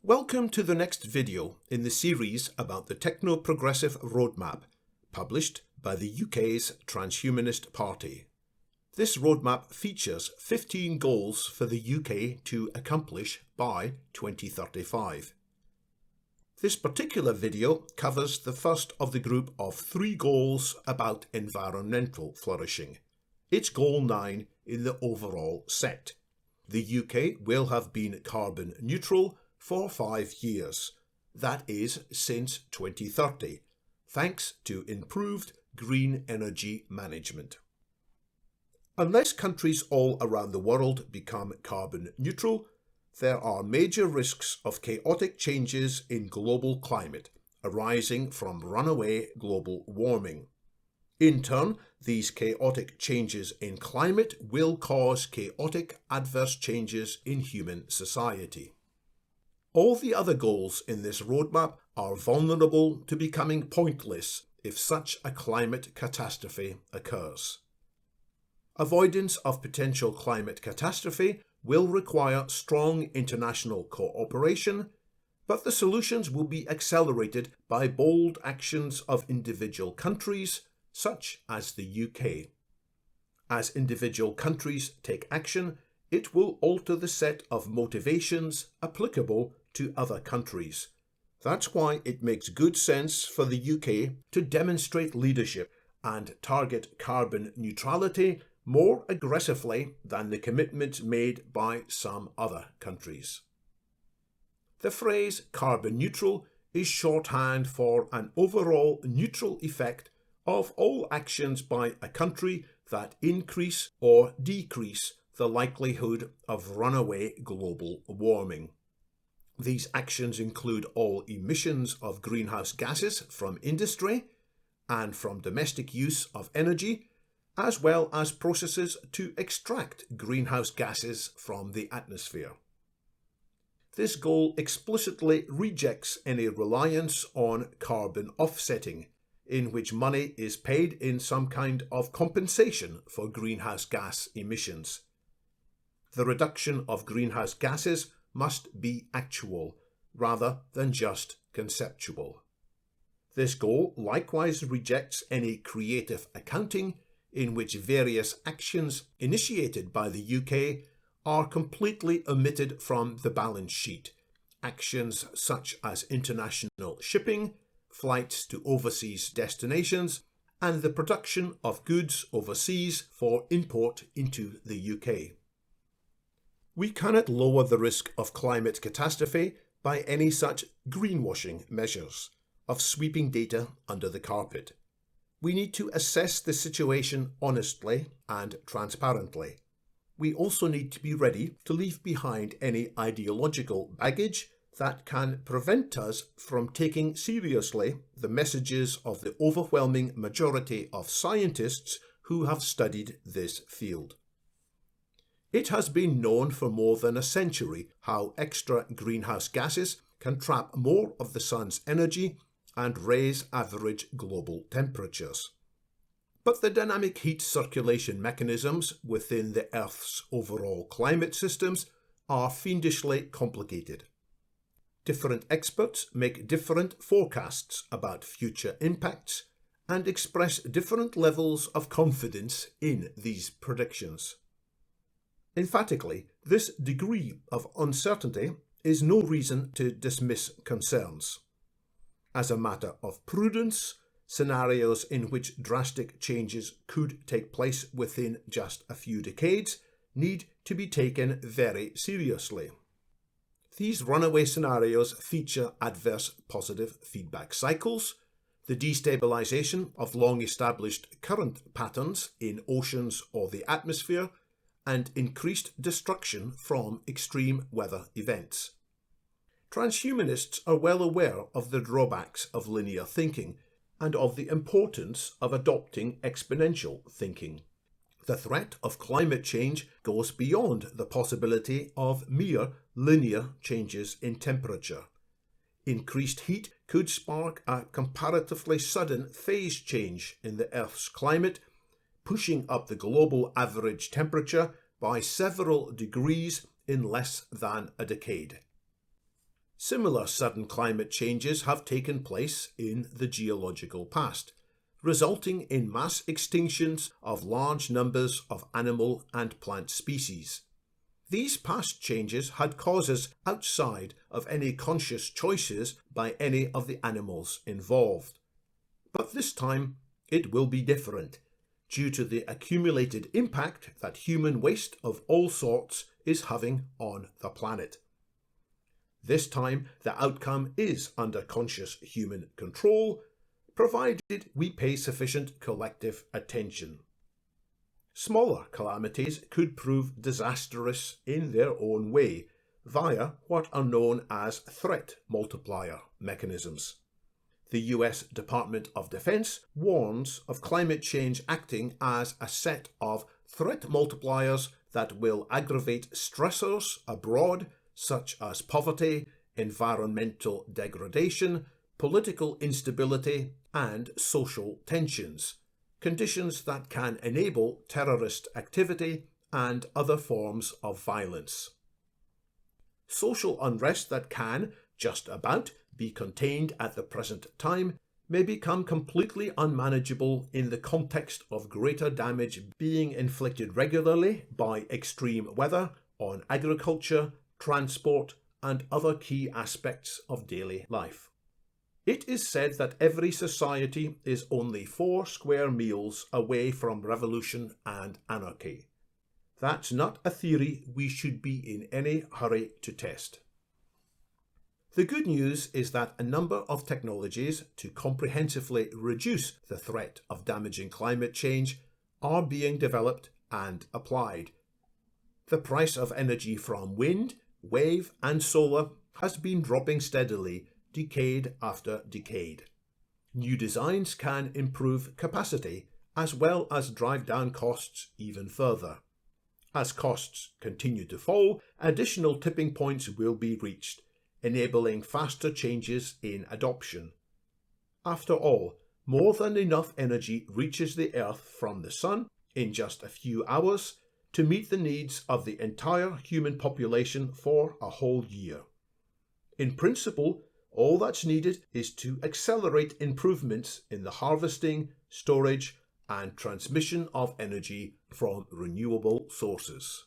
Welcome to the next video in the series about the Technoprogressive Roadmap, published by the UK's Transhumanist Party. This roadmap features 15 goals for the UK to accomplish by 2035. This particular video covers the first of the group of 3 goals about environmental flourishing. It's goal 9 in the overall set. The UK will have been carbon neutral for 5 years, that is since 2030, thanks to improved green energy management. Unless countries all around the world become carbon neutral, there are major risks of chaotic changes in global climate arising from runaway global warming. In turn, these chaotic changes in climate will cause chaotic adverse changes in human society. All the other goals in this roadmap are vulnerable to becoming pointless if such a climate catastrophe occurs. Avoidance of potential climate catastrophe will require strong international cooperation, but the solutions will be accelerated by bold actions of individual countries, such as the UK. As individual countries take action, it will alter the set of motivations applicable to other countries. That's why it makes good sense for the UK to demonstrate leadership and target carbon neutrality more aggressively than the commitments made by some other countries. The phrase carbon neutral is shorthand for an overall neutral effect of all actions by a country that increase or decrease the likelihood of runaway global warming. These actions include all emissions of greenhouse gases from industry and from domestic use of energy, as well as processes to extract greenhouse gases from the atmosphere. This goal explicitly rejects any reliance on carbon offsetting, in which money is paid in some kind of compensation for greenhouse gas emissions. The reduction of greenhouse gases must be actual, rather than just conceptual. This goal likewise rejects any creative accounting in which various actions initiated by the UK are completely omitted from the balance sheet. Actions such as international shipping, flights to overseas destinations, and the production of goods overseas for import into the UK. We cannot lower the risk of climate catastrophe by any such greenwashing measures of sweeping data under the carpet. We need to assess the situation honestly and transparently. We also need to be ready to leave behind any ideological baggage that can prevent us from taking seriously the messages of the overwhelming majority of scientists who have studied this field. It has been known for more than a century how extra greenhouse gases can trap more of the sun's energy and raise average global temperatures. But the dynamic heat circulation mechanisms within the Earth's overall climate systems are fiendishly complicated. Different experts make different forecasts about future impacts and express different levels of confidence in these predictions. Emphatically, this degree of uncertainty is no reason to dismiss concerns. As a matter of prudence, scenarios in which drastic changes could take place within just a few decades need to be taken very seriously. These runaway scenarios feature adverse positive feedback cycles, the destabilization of long-established current patterns in oceans or the atmosphere, and increased destruction from extreme weather events. Transhumanists are well aware of the drawbacks of linear thinking and of the importance of adopting exponential thinking. The threat of climate change goes beyond the possibility of mere linear changes in temperature. Increased heat could spark a comparatively sudden phase change in the Earth's climate, pushing up the global average temperature by several degrees in less than a decade. Similar sudden climate changes have taken place in the geological past, resulting in mass extinctions of large numbers of animal and plant species. These past changes had causes outside of any conscious choices by any of the animals involved. But this time it will be different, due to the accumulated impact that human waste of all sorts is having on the planet. This time the outcome is under conscious human control, provided we pay sufficient collective attention. Smaller calamities could prove disastrous in their own way via what are known as threat multiplier mechanisms. The US Department of Defense warns of climate change acting as a set of threat multipliers that will aggravate stressors abroad, such as poverty, environmental degradation, political instability, and social tensions, conditions that can enable terrorist activity and other forms of violence. Social unrest that can, just about, be contained at the present time may become completely unmanageable in the context of greater damage being inflicted regularly by extreme weather on agriculture, transport, and other key aspects of daily life. It is said that every society is only 4 square miles away from revolution and anarchy. That's not a theory we should be in any hurry to test. The good news is that a number of technologies to comprehensively reduce the threat of damaging climate change are being developed and applied. The price of energy from wind, wave, and solar has been dropping steadily, decade after decade. New designs can improve capacity as well as drive down costs even further. As costs continue to fall, additional tipping points will be reached, enabling faster changes in adoption. After all, more than enough energy reaches the Earth from the Sun in just a few hours to meet the needs of the entire human population for a whole year. In principle, all that's needed is to accelerate improvements in the harvesting, storage, and transmission of energy from renewable sources.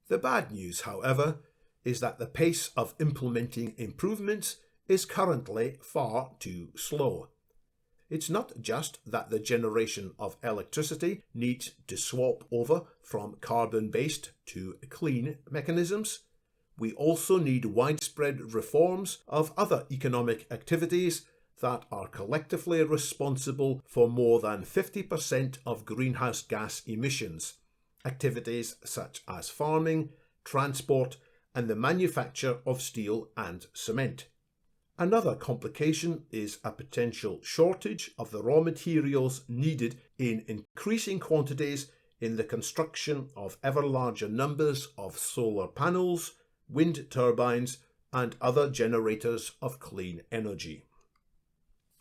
The bad news, however, is that the pace of implementing improvements is currently far too slow. It's not just that the generation of electricity needs to swap over from carbon-based to clean mechanisms. We also need widespread reforms of other economic activities that are collectively responsible for more than 50% of greenhouse gas emissions, activities such as farming, transport, and the manufacture of steel and cement. Another complication is a potential shortage of the raw materials needed in increasing quantities in the construction of ever larger numbers of solar panels, wind turbines, and other generators of clean energy.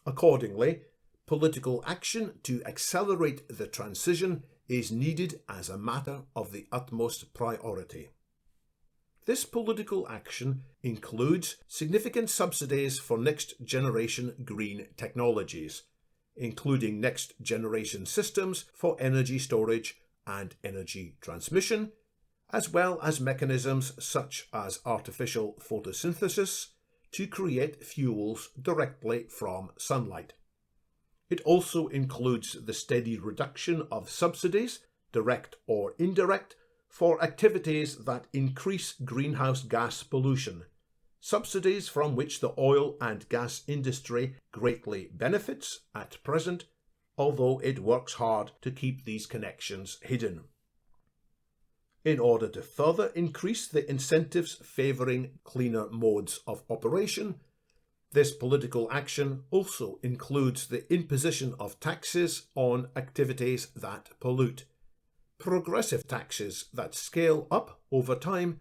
Accordingly, political action to accelerate the transition is needed as a matter of the utmost priority. This political action includes significant subsidies for next-generation green technologies, including next-generation systems for energy storage and energy transmission, as well as mechanisms such as artificial photosynthesis to create fuels directly from sunlight. It also includes the steady reduction of subsidies, direct or indirect, for activities that increase greenhouse gas pollution, subsidies from which the oil and gas industry greatly benefits at present, although it works hard to keep these connections hidden. In order to further increase the incentives favouring cleaner modes of operation, this political action also includes the imposition of taxes on activities that pollute, progressive taxes that scale up over time,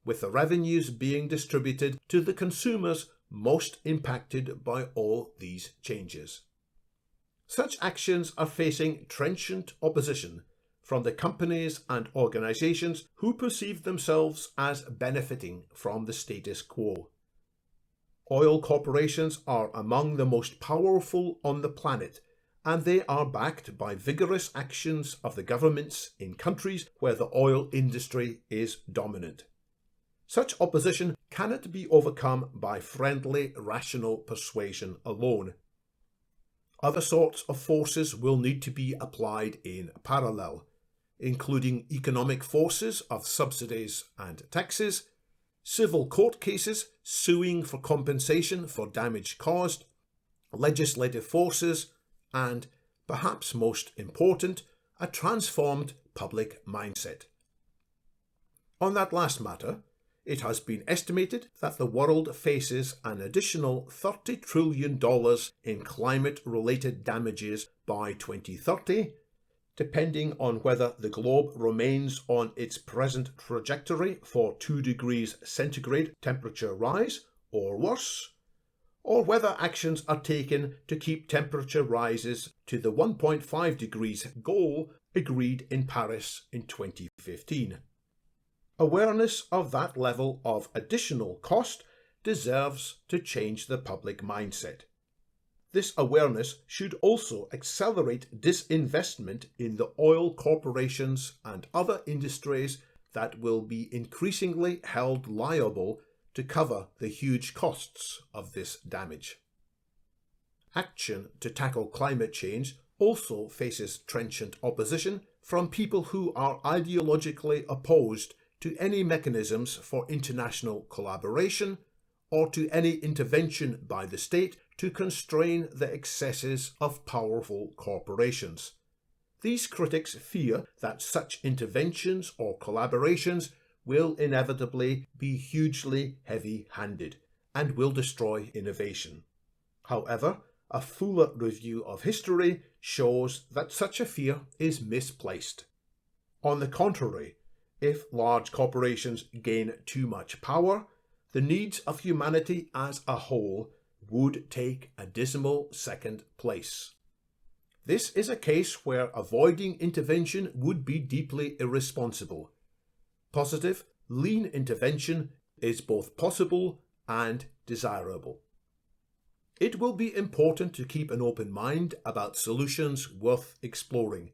with the revenues being distributed to the consumers most impacted by all these changes. Such actions are facing trenchant opposition from the companies and organisations who perceive themselves as benefiting from the status quo. Oil corporations are among the most powerful on the planet, and they are backed by vigorous actions of the governments in countries where the oil industry is dominant. Such opposition cannot be overcome by friendly, rational persuasion alone. Other sorts of forces will need to be applied in parallel, including economic forces of subsidies and taxes, civil court cases suing for compensation for damage caused, legislative forces, and, perhaps most important, a transformed public mindset. On that last matter, it has been estimated that the world faces an additional $30 trillion in climate-related damages by 2030, depending on whether the globe remains on its present trajectory for 2 degrees centigrade temperature rise, or worse, or whether actions are taken to keep temperature rises to the 1.5 degrees goal agreed in Paris in 2015. Awareness of that level of additional cost deserves to change the public mindset. This awareness should also accelerate disinvestment in the oil corporations and other industries that will be increasingly held liable to cover the huge costs of this damage. Action to tackle climate change also faces trenchant opposition from people who are ideologically opposed to any mechanisms for international collaboration or to any intervention by the state to constrain the excesses of powerful corporations. These critics fear that such interventions or collaborations will inevitably be hugely heavy-handed and will destroy innovation. However, a fuller review of history shows that such a fear is misplaced. On the contrary, if large corporations gain too much power, the needs of humanity as a whole would take a dismal second place. This is a case where avoiding intervention would be deeply irresponsible. Positive, lean intervention is both possible and desirable. It will be important to keep an open mind about solutions worth exploring.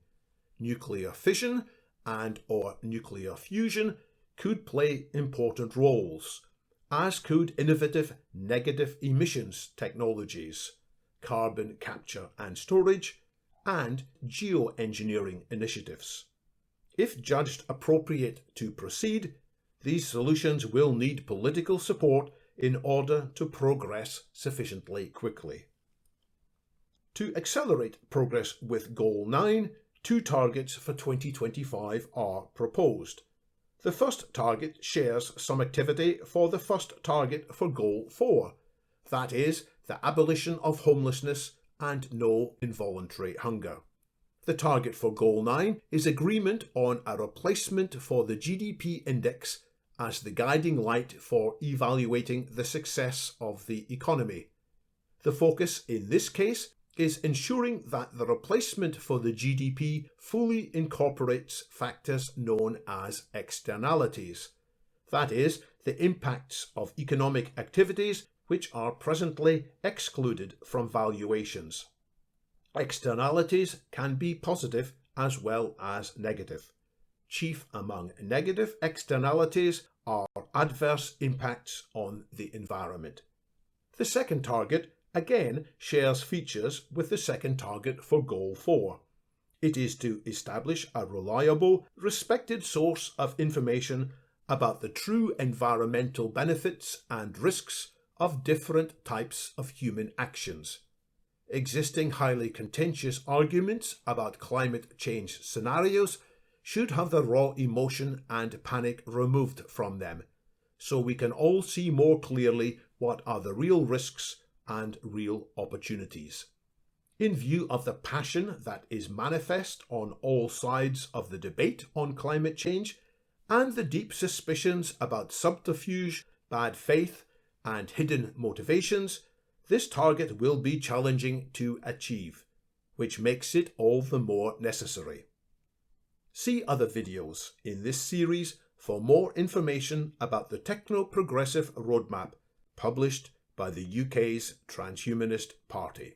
Nuclear fission and/or nuclear fusion could play important roles, as could innovative negative emissions technologies, carbon capture and storage, and geoengineering initiatives. If judged appropriate to proceed, these solutions will need political support in order to progress sufficiently quickly. To accelerate progress with Goal 9, 2 targets for 2025 are proposed. The first target shares some activity for the first target for Goal 4, that is, the abolition of homelessness and no involuntary hunger. The target for Goal 9 is agreement on a replacement for the GDP index as the guiding light for evaluating the success of the economy. The focus in this case is ensuring that the replacement for the GDP fully incorporates factors known as externalities, that is, the impacts of economic activities which are presently excluded from valuations. Externalities can be positive as well as negative. Chief among negative externalities are adverse impacts on the environment. The second target again shares features with the second target for Goal 4. It is to establish a reliable, respected source of information about the true environmental benefits and risks of different types of human actions. Existing highly contentious arguments about climate change scenarios should have the raw emotion and panic removed from them, so we can all see more clearly what are the real risks and real opportunities. In view of the passion that is manifest on all sides of the debate on climate change, and the deep suspicions about subterfuge, bad faith, and hidden motivations, this target will be challenging to achieve, which makes it all the more necessary. See other videos in this series for more information about the Technoprogressive Roadmap, published by the UK's Transhumanist Party.